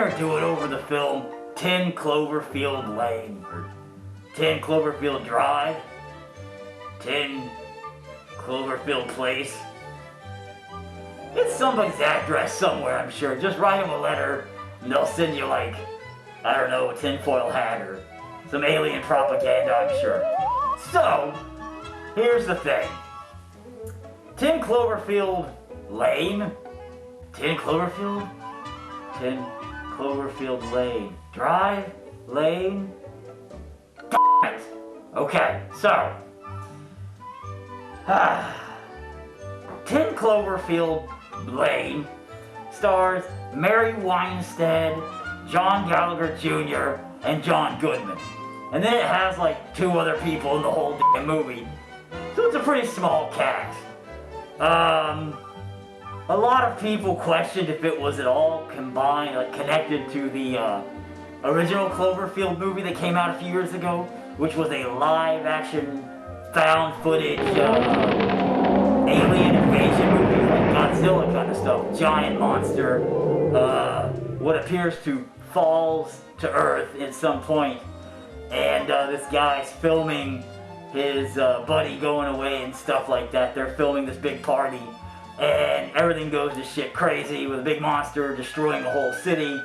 gonna do it over the film 10 Cloverfield Lane, or 10 Cloverfield Drive, 10 Cloverfield Place. It's somebody's address somewhere, I'm sure. Just write them a letter, and they'll send you, like, I don't know, a tinfoil hat or some alien propaganda, I'm sure. So, here's the thing. 10 Cloverfield Lane? 10 Cloverfield? 10 Cloverfield Lane. Drive? Lane? Damn it! Okay, so. 10 Cloverfield Lane stars Mary Weinstead, John Gallagher Jr., and John Goodman. And then it has like 2 other people in the whole damn movie. So it's a pretty small cast. A lot of people questioned if it was at all combined, like connected to the original Cloverfield movie that came out a few years ago, which was a live-action, found-footage alien invasion movie, like Godzilla kind of stuff. Giant monster, what appears to falls to Earth at some point, and this guy's filming his buddy going away and stuff like that. They're filming this big party, and everything goes to shit crazy with a big monster destroying the whole city.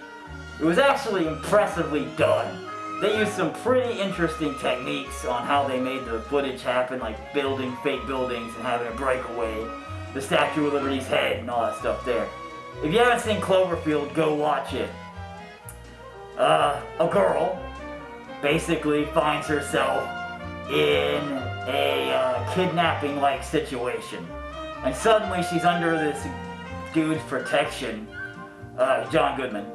It was actually impressively done. They used some pretty interesting techniques on how they made the footage happen, like building fake buildings and having a breakaway, the Statue of Liberty's head and all that stuff there. If you haven't seen Cloverfield, go watch it. A girl basically finds herself in a kidnapping-like situation. And suddenly she's under this dude's protection, John Goodman,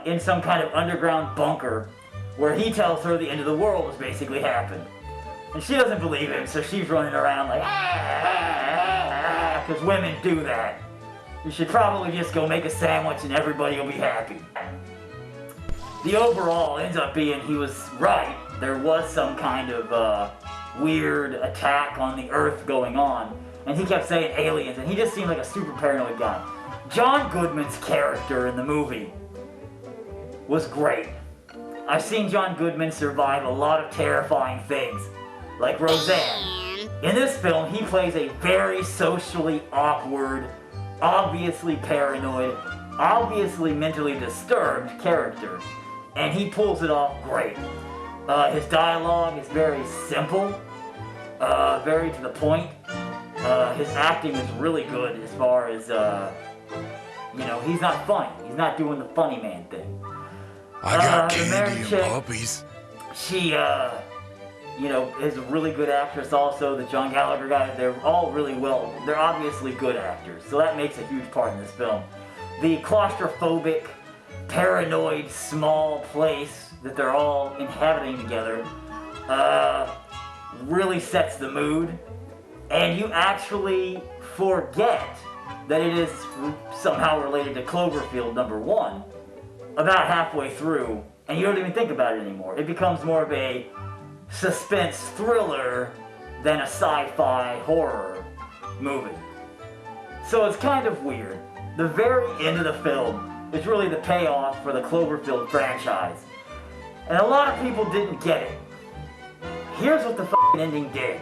in some kind of underground bunker where he tells her the end of the world has basically happened. And she doesn't believe him, so she's running around like, because women do that. You should probably just go make a sandwich and everybody will be happy. The overall ends up being he was right. There was some kind of weird attack on the Earth going on. And he kept saying aliens, and he just seemed like a super paranoid guy. John Goodman's character in the movie was great. I've seen John Goodman survive a lot of terrifying things, like Roseanne. In this film, he plays a very socially awkward, obviously paranoid, obviously mentally disturbed character. And he pulls it off great. His dialogue is very simple, very to the point. His acting is really good as far as, he's not funny. He's not doing the funny man thing. I got candy and puppies. She, is a really good actress also. The John Gallagher guy, they're all really well, they're obviously good actors. So that makes a huge part in this film. The claustrophobic, paranoid, small place that they're all inhabiting together, really sets the mood. And you actually forget that it is somehow related to Cloverfield #1 about halfway through, and you don't even think about it anymore. It becomes more of a suspense thriller than a sci-fi horror movie. So it's kind of weird. The very end of the film is really the payoff for the Cloverfield franchise. And a lot of people didn't get it. Here's what the f***ing ending did.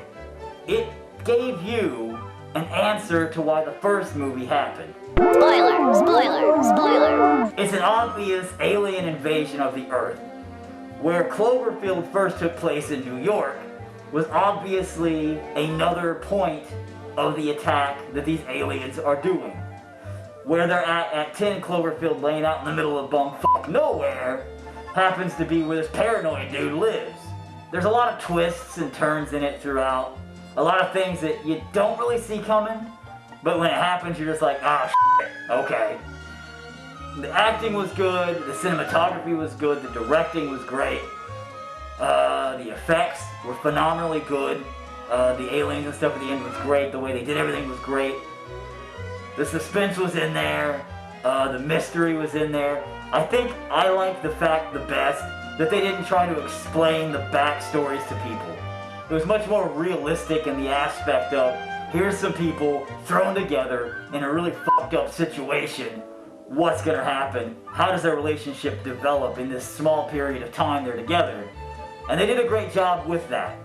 It gave you an answer to why the first movie happened. Spoiler, spoiler, spoiler. It's an obvious alien invasion of the Earth. Where Cloverfield first took place in New York was obviously another point of the attack that these aliens are doing. Where they're at 10 Cloverfield Lane out in the middle of bumfuck nowhere happens to be where this paranoid dude lives. There's a lot of twists and turns in it throughout. A lot of things that you don't really see coming, but when it happens, you're just like, shit, okay. The acting was good, the cinematography was good, the directing was great, the effects were phenomenally good, the aliens and stuff at the end was great, the way they did everything was great, the suspense was in there, the mystery was in there. I think I like the fact the best that they didn't try to explain the backstories to people. It was much more realistic in the aspect of, here's some people thrown together in a really fucked up situation. what's gonna happen? How does their relationship develop in this small period of time they're together? And they did a great job with that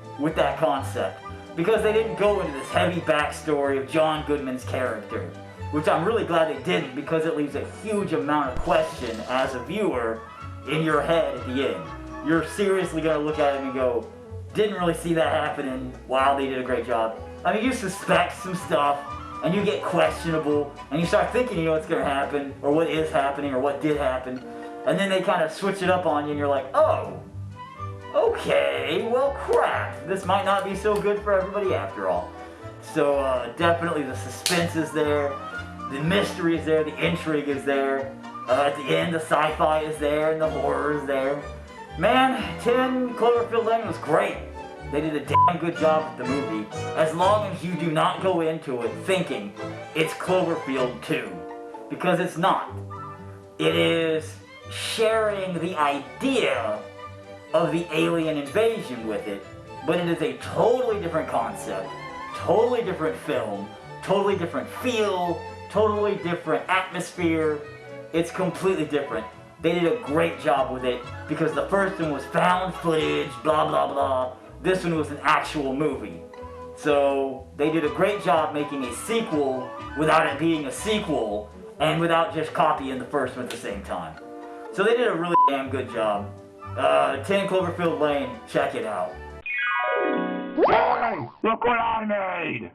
concept. Because they didn't go into this heavy backstory of John Goodman's character. Which I'm really glad they didn't, because it leaves a huge amount of question as a viewer in your head at the end. You're seriously gonna look at it and go, didn't really see that happening. Wow, they did a great job. I mean, you suspect some stuff, and you get questionable, and you start thinking you know what's gonna happen, or what is happening, or what did happen, and then they kind of switch it up on you, and you're like, oh, okay, well crap, this might not be so good for everybody after all. So definitely the suspense is there, the mystery is there, the intrigue is there, at the end the sci-fi is there, and the horror is there. Man, 10 Cloverfield Lane was great. They did a damn good job with the movie, as long as you do not go into it thinking it's Cloverfield 2, because it's not. It is sharing the idea of the alien invasion with it, but it is a totally different concept, totally different film, totally different feel, totally different atmosphere. It's completely different. They did a great job with it, because the first one was found footage, blah blah blah. This one was an actual movie. So they did a great job making a sequel without it being a sequel, and without just copying the first one at the same time. So they did a really damn good job. 10 Cloverfield Lane, check it out. Hey, look what I made!